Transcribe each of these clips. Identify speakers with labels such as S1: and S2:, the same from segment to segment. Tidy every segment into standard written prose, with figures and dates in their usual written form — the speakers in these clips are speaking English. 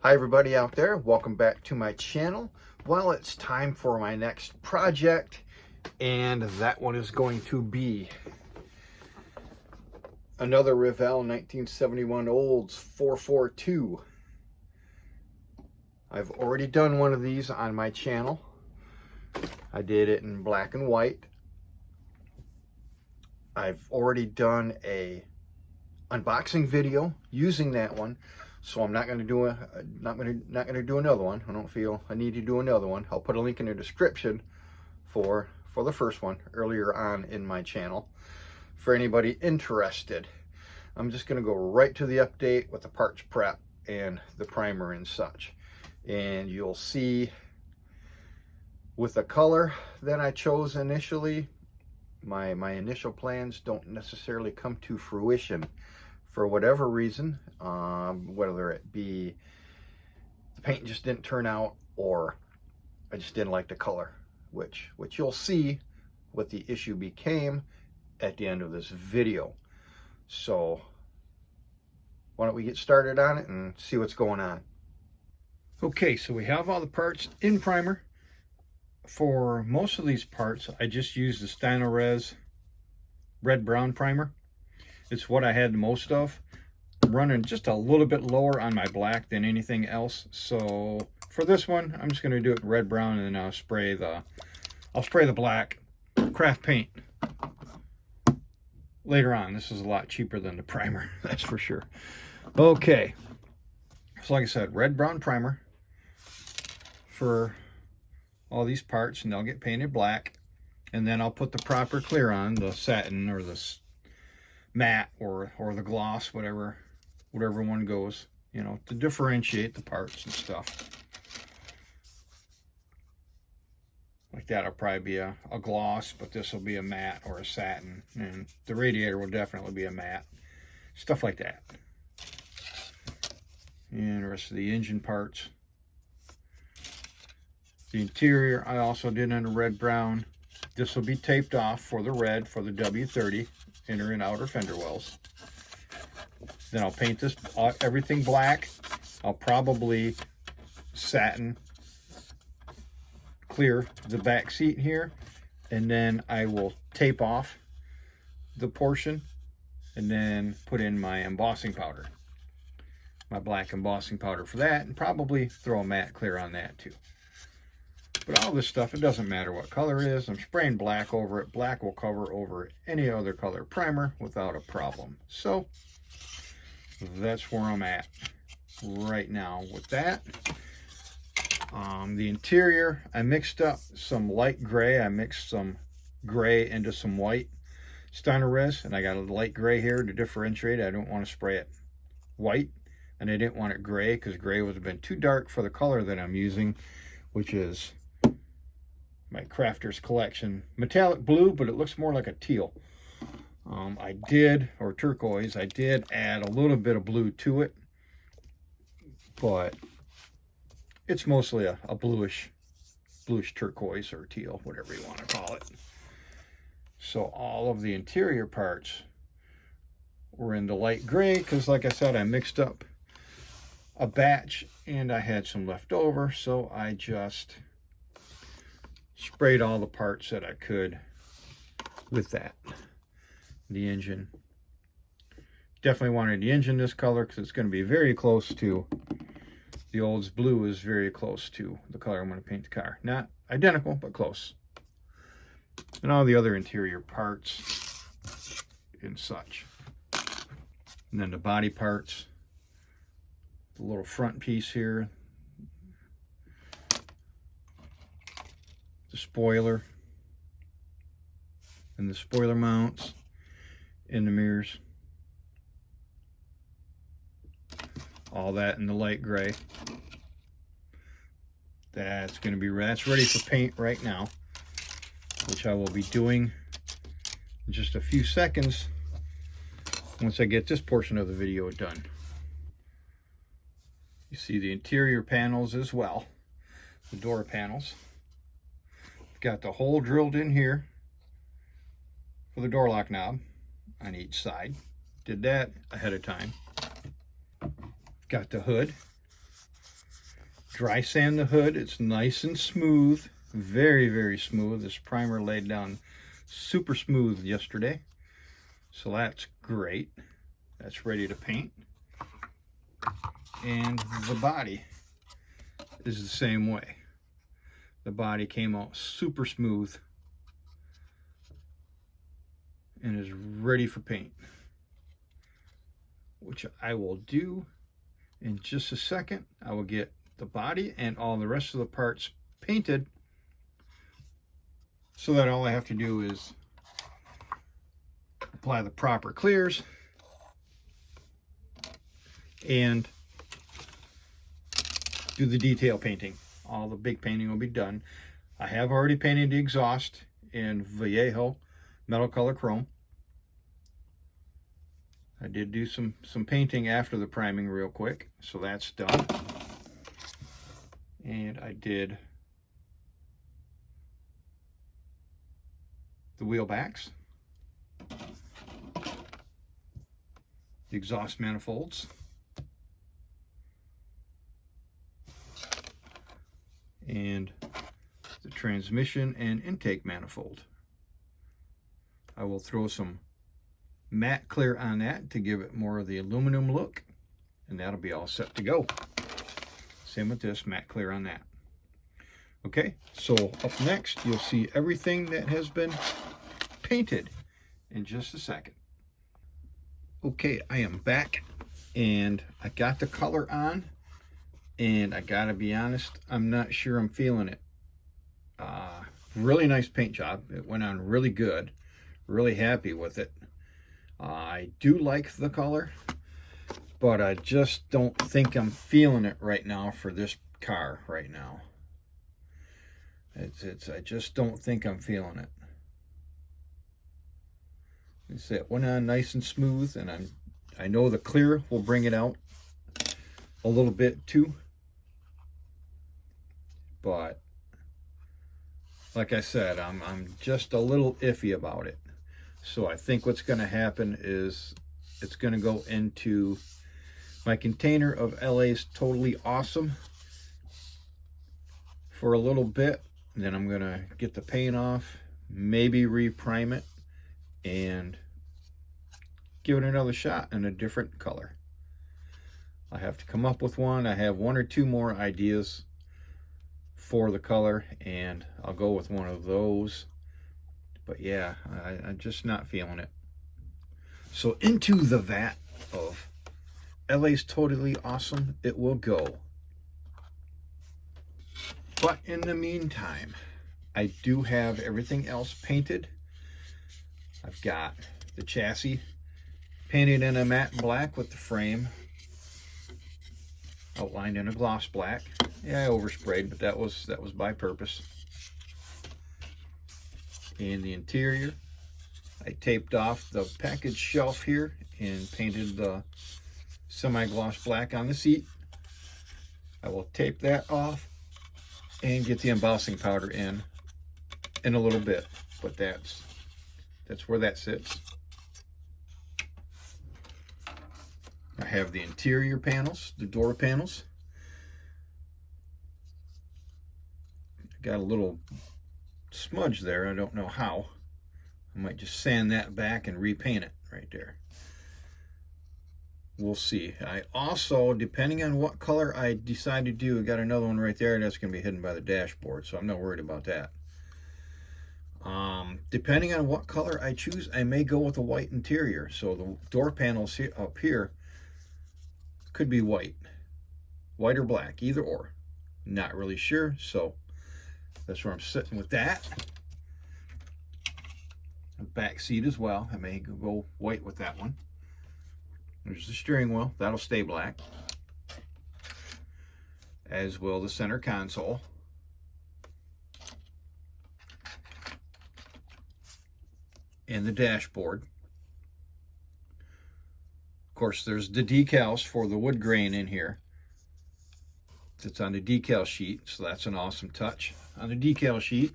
S1: Hi everybody out there, welcome back to my channel. Well, it's time for my next project, and that one is going to be another Revell 1971 Olds 442. I've already done one of these on my channel. I did it in black and white. I've already done a unboxing video using that one. So I'm not going to do not going to do another one. I don't feel I need to do another one. I'll put a link in the description for the first one earlier on in my channel for anybody interested. I'm just going to go right to the update with the parts prep and the primer and such. And you'll see with the color that I chose initially, my initial plans don't necessarily come to fruition. For whatever reason, whether it be the paint just didn't turn out or I just didn't like the color, which you'll see what the issue became at the end of this video. So why don't we get started on it and see what's going on. Okay, so we have all the parts in primer. For most of these parts, I just used the Stynylrez red-brown primer. It's what I had the most of. I'm running just a little bit lower on my black than anything else. So for this one, I'm just going to do it red brown, and then I'll spray the black craft paint later on. This is a lot cheaper than the primer, that's for sure. Okay, so like I said, red brown primer for all these parts, and they'll get painted black, and then I'll put the proper clear on, the satin or the matte or the gloss, whatever one goes, you know, to differentiate the parts and stuff. Like that'll probably be a gloss, but this will be a matte or a satin, and the radiator will definitely be a matte. Stuff like that. And the rest of the engine parts. The interior I also did in a red brown. This will be taped off for the red for the W30 inner and outer fender wells. Then I'll paint this everything black. I'll probably satin clear the back seat here, and then I will tape off the portion and then put in my embossing powder, my black embossing powder for that, and probably throw a matte clear on that too. But all this stuff, it doesn't matter what color it is. I'm spraying black over it. Black will cover over any other color primer without a problem. So that's where I'm at right now with that. The interior, I mixed up some light gray. I mixed some gray into some white Stynylrez, and I got a light gray here to differentiate. I don't want to spray it white, and I didn't want it gray because gray would have been too dark for the color that I'm using, which is my Crafter's Collection metallic blue, but it looks more like a teal. Or turquoise, I did add a little bit of blue to it, but it's mostly a bluish turquoise or teal, whatever you want to call it. So all of the interior parts were in the light gray because, like I said, I mixed up a batch and I had some left over, so I just sprayed all the parts that I could with that. The engine, definitely wanted the engine this color because it's going to be very close to the Olds blue, is very close to the color I'm going to paint the car. Not identical, but close. And all the other interior parts and such. And then the body parts, the little front piece here, the spoiler, and the spoiler mounts, in the mirrors. All that in the light gray. That's ready for paint right now, which I will be doing in just a few seconds once I get this portion of the video done. You see the interior panels as well, the door panels. Got the hole drilled in here for the door lock knob on each side. Did that ahead of time. Got the hood
S2: dry sand the hood. It's nice and smooth, very, very smooth. This primer laid down super smooth yesterday, so that's great. That's ready to paint. And the body is the same way. The body came out super smooth and is ready for paint, which I will do in just a second. I will get the body and all the rest of the parts painted, so that all I have to do is apply the proper clears and do the detail painting. All the big painting will be done. I have already painted the exhaust in Vallejo metal color chrome. I did do some painting after the priming real quick, so that's done. And I did the wheel backs, the exhaust manifolds, and the transmission and intake manifold. I will throw some matte clear on that to give it more of the aluminum look, and that'll be all set to go. Same with this, matte clear on that. Okay, so up next you'll see everything that has been painted in just a second. Okay, I am back and I got the color on, and I gotta be honest, I'm not sure I'm feeling it. Really nice paint job. It went on really good. Really happy with it. I do like the color, but I just don't think I'm feeling it right now for this car right now. I just don't think I'm feeling it. It went on nice and smooth, and I know the clear will bring it out a little bit too. But like I said, I'm just a little iffy about it. So I think what's going to happen is it's going to go into my container of LA's Totally Awesome for a little bit. And then I'm going to get the paint off, maybe reprime it, and give it another shot in a different color. I have to come up with one. I have one or two more ideas for the color, and I'll go with one of those. But yeah, I'm just not feeling it. So into the vat of LA's Totally Awesome it will go. But in the meantime, I do have everything else painted. I've got the chassis painted in a matte black with the frame outlined in a gloss black. Yeah, I oversprayed, but that was by purpose. In the interior, I taped off the package shelf here and painted the semi-gloss black on the seat. I will tape that off and get the embossing powder in a little bit, but that's where that sits. I have the interior panels, the door panels. Got a little smudge there. I don't know how. I might just sand that back and repaint it right there. We'll see. I also, depending on what color I decide to do, I got another one right there that's going to be hidden by the dashboard, so I'm not worried about that. Depending on what color I choose, I may go with a white interior. So the door panels here, up here could be white or black, either or. Not really sure, so that's where I'm sitting with that. The back seat as well. I may go white with that one. There's the steering wheel. That'll stay black. As will the center console. And the dashboard. Of course, there's the decals for the wood grain in here. It's on the decal sheet, so that's an awesome touch on the decal sheet.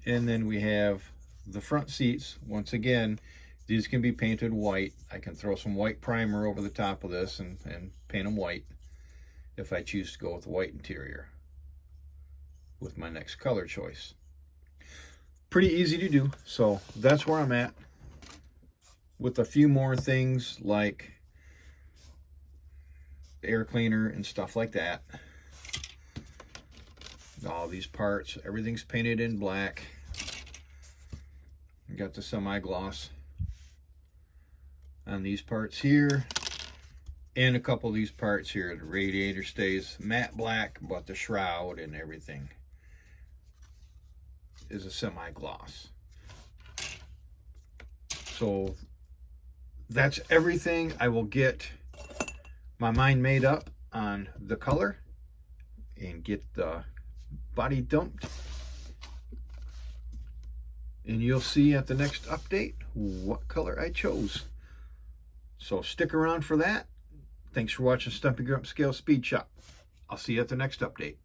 S2: And then we have the front seats, once again, These can be painted white. I can throw some white primer over the top of this and paint them white if I choose to go with the white interior with my next color choice. Pretty easy to do. So that's where I'm at, with a few more things like air cleaner and stuff like that. All these parts, everything's painted in black. Got the semi-gloss on these parts here, and a couple of these parts here. The radiator stays matte black, but the shroud and everything is a semi-gloss. So that's everything. I will get my mind made up on the color and get the body dumped, and you'll see at the next update what color I chose. So stick around for that. Thanks for watching Stumpy Grump Scale Speed Shop. I'll see you at the next update.